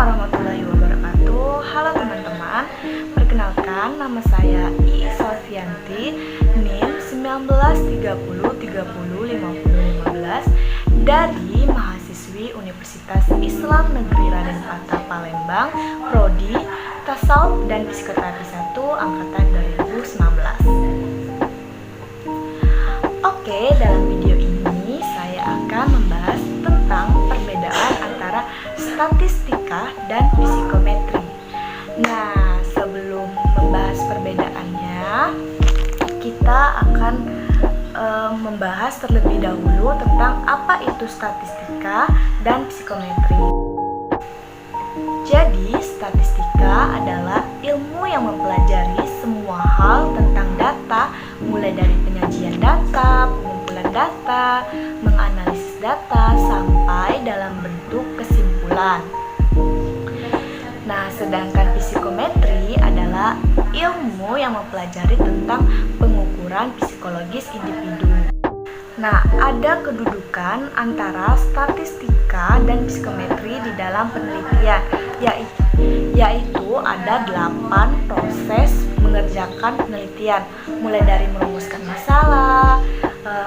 warahmatullahi wabarakatuh. Halo teman-teman, perkenalkan nama saya Iis Sofianti, NIM 1930305015 dari mahasiswi Universitas Islam Negeri Raden Patah Palembang, Prodi Tasawuf dan Psikoterapi 1 angkatan 2019. Oke, dalam video ini saya akan membahas tentang perbedaan antara statistika dan psikometri. Nah, sebelum membahas perbedaannya, kita akan membahas terlebih dahulu tentang apa itu statistika dan psikometri. Jadi, statistika adalah ilmu yang mempelajari semua hal tentang data, mulai dari penyajian data, pengumpulan data, menganalisis data, sampai dalam bentuk kesimpulan. Nah, sedangkan psikometri adalah ilmu yang mempelajari tentang pengukuran psikologis individu. Nah, ada kedudukan antara statistika dan psikometri di dalam penelitian, yaitu ada 8 proses mengerjakan penelitian, mulai dari merumuskan masalah,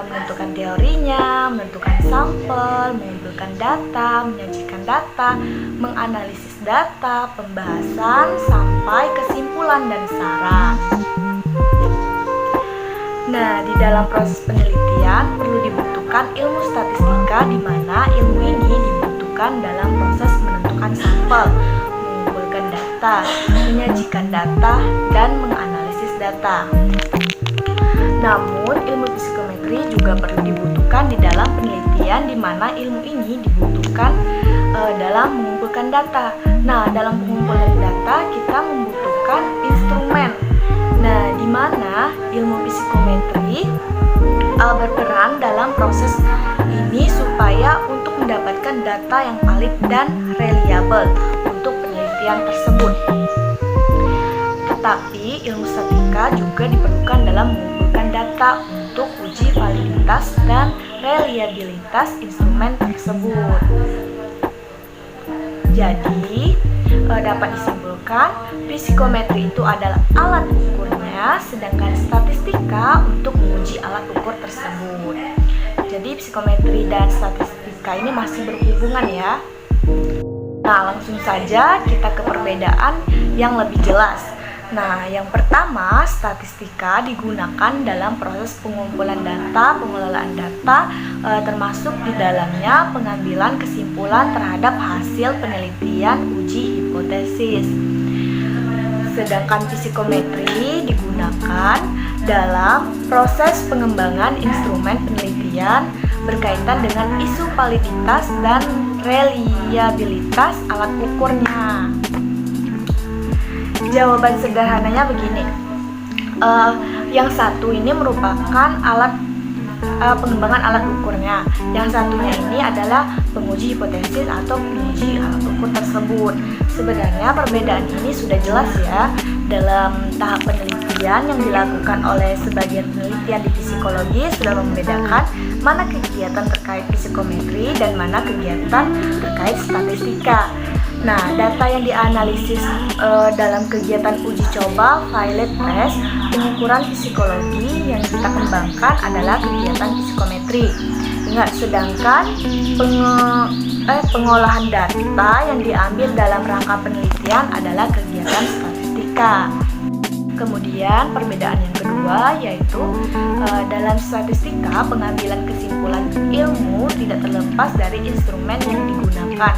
menentukan teorinya, menentukan sampel, mengumpulkan data, menyajikan data, menganalisis data, pembahasan, sampai kesimpulan dan saran. Nah, di dalam proses penelitian perlu dibutuhkan ilmu statistika, di mana ilmu ini dibutuhkan dalam proses menentukan sampel, mengumpulkan data, menyajikan data, dan menganalisis data. Namun, ilmu psikometri juga perlu dibutuhkan di dalam penelitian, di mana ilmu ini dibutuhkan dalam mengumpulkan data. Nah, dalam pengumpulan data kita membutuhkan instrumen. Nah, di mana ilmu psikometri berperan dalam proses ini supaya untuk mendapatkan data yang valid dan reliable untuk penelitian tersebut. Tetapi ilmu statistika juga diperlukan dalam mengumpulkan data untuk uji validitas dan reliabilitas instrumen tersebut. Jadi, dapat disimpulkan psikometri itu adalah alat ukurnya, sedangkan statistika untuk menguji alat ukur tersebut. Jadi psikometri dan statistika ini masih berhubungan ya. Nah, langsung saja kita ke perbedaan yang lebih jelas. Nah, yang pertama, statistika digunakan dalam proses pengumpulan data, pengelolaan data, termasuk di dalamnya pengambilan kesimpulan terhadap hasil penelitian uji hipotesis. Sedangkan psikometri digunakan dalam proses pengembangan instrumen penelitian berkaitan dengan isu validitas dan reliabilitas alat ukurnya. Jawaban sederhananya begini, yang satu ini merupakan alat pengembangan alat ukurnya, yang satunya ini adalah penguji hipotesis atau penguji alat ukur tersebut. Sebenarnya perbedaan ini sudah jelas ya dalam tahap penelitian yang dilakukan oleh sebagian penelitian di psikologi, sudah membedakan mana kegiatan terkait psikometri dan mana kegiatan terkait statistika. Nah, data yang dianalisis dalam kegiatan uji coba, pilot test, pengukuran psikologi yang kita kembangkan adalah kegiatan psikometri. Ingat, sedangkan pengolahan data yang diambil dalam rangka penelitian adalah kegiatan statistika. Kemudian perbedaan yang kedua yaitu dalam statistika pengambilan kesimpulan ilmu tidak terlepas dari instrumen yang digunakan,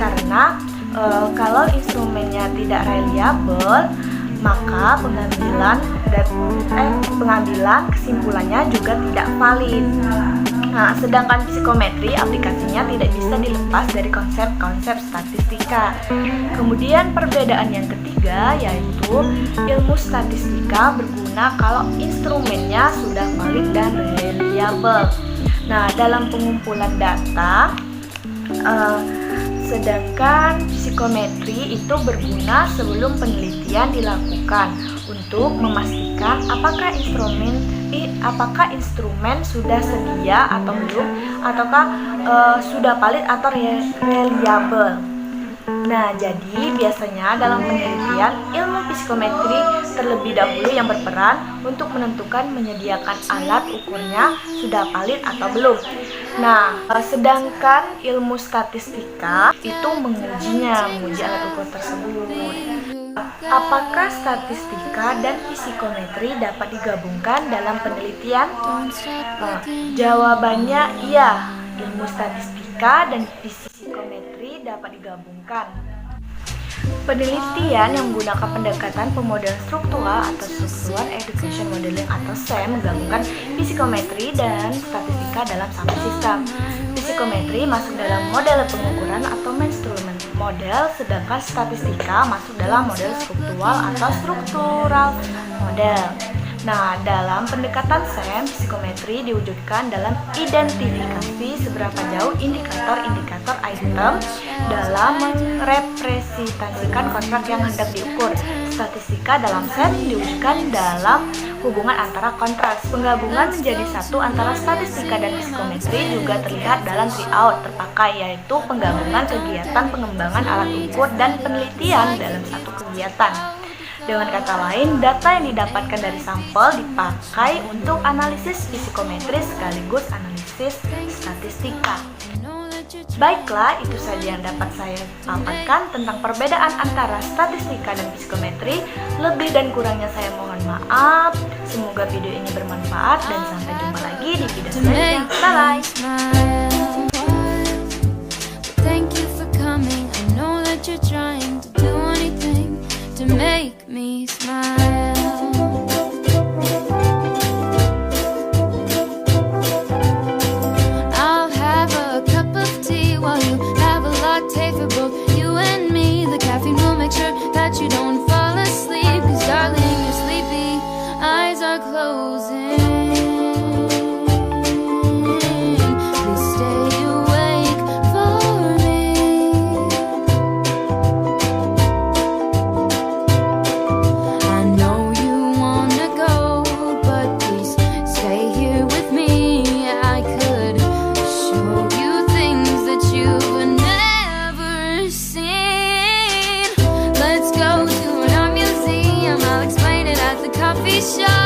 karena kalau instrumennya tidak reliable, maka pengambilan kesimpulannya juga tidak valid. Nah, sedangkan psikometri aplikasinya tidak bisa dilepas dari konsep-konsep statistika. Kemudian perbedaan yang ketiga yaitu ilmu statistika berguna kalau instrumennya sudah valid dan reliable. Nah, dalam pengumpulan data, sedangkan psikometri itu berguna sebelum penelitian dilakukan untuk memastikan apakah instrumen sudah sedia atau belum, ataukah sudah valid atau reliable. Nah, jadi biasanya dalam penelitian, ilmu psikometri terlebih dahulu yang berperan untuk menentukan menyediakan alat ukurnya sudah valid atau belum. Nah, sedangkan ilmu statistika itu menguji alat ukur tersebut. Apakah statistika dan psikometri dapat digabungkan dalam penelitian? Jawabannya iya, ilmu statistika dan psikometri dapat digabungkan. Penelitian yang menggunakan pendekatan pemodelan struktural atau Structural Education Modeling atau SEM menggabungkan psikometri dan statistika dalam satu sistem. Psikometri masuk dalam model pengukuran atau mainstream model, sedangkan statistika masuk dalam model struktural atau struktural model. Nah, dalam pendekatan SEM, psikometri diwujudkan dalam identifikasi seberapa jauh indikator-indikator item dalam merepresentasikan kontrak yang hendak diukur. Statistika dalam SEM diwujudkan dalam hubungan antara kontras. Penggabungan menjadi satu antara statistika dan psikometri juga terlihat dalam tryout terpakai, yaitu penggabungan kegiatan pengembangan alat ukur dan penelitian dalam satu kegiatan. Dengan kata lain, data yang didapatkan dari sampel dipakai untuk analisis psikometris sekaligus analisis statistika. Baiklah, itu saja yang dapat saya paparkan tentang perbedaan antara statistika dan psikometri. Lebih dan kurangnya saya mohon maaf. Semoga video ini bermanfaat dan sampai jumpa lagi di video selanjutnya. Bye-bye. To make me smile. I'll have a cup of tea while you have a latte for both you and me. The caffeine will make sure that you don't fall asleep, 'cause darling, your sleepy eyes are closing. Please stay awake for me. I know you wanna go, but please stay here with me. I could show you things that you've never seen. Let's go to an art museum, I'll explain it at the coffee shop.